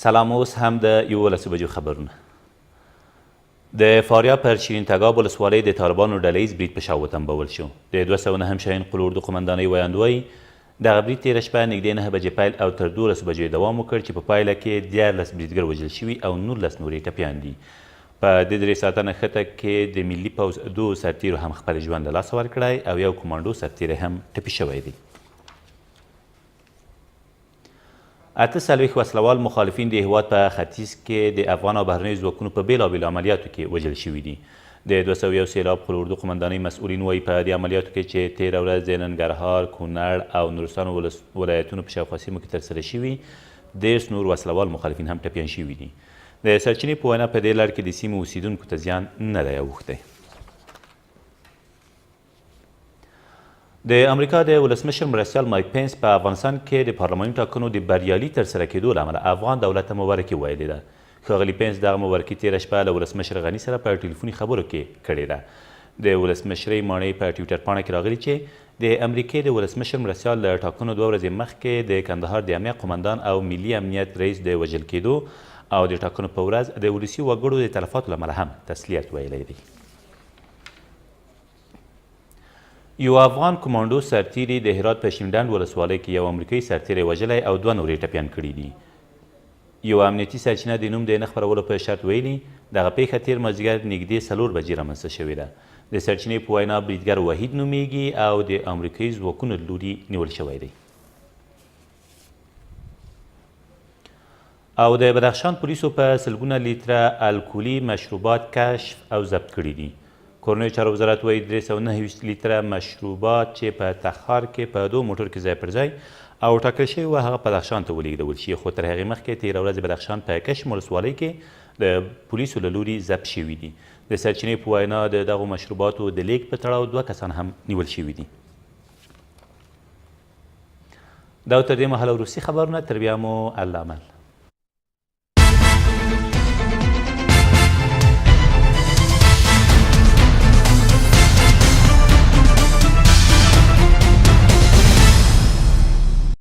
سلام، اوس هم د 11 بجو خبرونه. د فاریاب پر شیرین تګاب ولسوالۍ د طالبانو ډلهییز برید په شا وتنبول شو. د 209 شاهین قل اردو قمندانۍ ویاند وایي دغه برید تېره شپه نږدې 9 بجې پیل او تر 12 بجې دوام وکړ چې په پایله کې 14 بریدګر وژل شوي او 19 نور یې ټپیان دي. په دې 3 ساعته نښته کې د ملي پوځ 2 سرتیرو هم خپل ژوند له لاسه ورکړی او یو کمانډو سرتیری هم ټپي شوی دی. 48 وسلوال مخالفین د هیواد په ختیځ کې د افغان او بهرنیو ځواکونو په بېلابېلو عملیاتو کې وژل شوي دي. د 201 سیلاب قل اردو قمندانۍ مسؤلین وایي په دې عملیاتو کې چې تېره ورځ د ننګرهار، کونړ او نورستان ولایتونو په شاوخوا سیمو کې ترسره شوي 10 نور وسلوال مخالفین هم ټپیان شوي دي. د سرچینې په وینا په دې لړ کې د سیمو اوسیدونکو ته زیان نه دی اوښتی. د امریکا د ولسمشر مرستیال مایک پینس په افغانستان کې د پارلماني ټاکنو د بریالي ترسره کېدو له امله افغان دولت ته مبارکي ویلې ده. ښاغلي پینس دغه مبارکي تېره شپه له ولسمشر غني سره په ټلیفوني خبرو کې کړې ده. د ولسمشرۍ ماڼۍ په ټویټر پاڼه کې راغلي چې د امریکې د ولسمشر مرستیال له ټاکنو 2 ورځې مخکې د کندهار د امنیه قمندان او ملي امنیت رئیس د وژل کېدو او د ټاکنو په ورځ د ولسي وګړو د تلفاتو له امله هم تسلیت ویلی دی. یو افغان کمانډو سرتیري د هرات په شینډنډ ولسوالۍ کې یو امریکایي سرتیری وژلی او 2 نور یې ټپیان کړي دي. یو امنیتي سرچینه د نوم د نه خپرولو په شرط ویلي دغه پیښه تېر مازدیګر نږدې 4 بجې رامنځته شوې ده. د سرچینې په وینا بریدګر وحید نومیږي او د امریکایي ځواکونو له لوري نیول شوی دی. او د بدخشان پولیسو په سلګونه لیتره الکولي مشروبات کشف او ضبط کړي دي. کورنیو چارو وزارت وایي 329 لیتره مشروبات چې په تخار کې په 2 موټر کې ځای پر ځای او ټاکل شوي وه هغه بدخشان ته ولېږدول شي، خو تر هغې مخکې تېره ورځ بدخشان په کشم ولسوالۍ کې د پولیسو له لوري ضبط شوي دي. د سرچینې په وینا د دغو مشروباتو د لیږد په تړاو 2 کسان هم نیول شوي دي. دا تر دې مهاله وروستي خبرونه، تر بیا مو الله امان.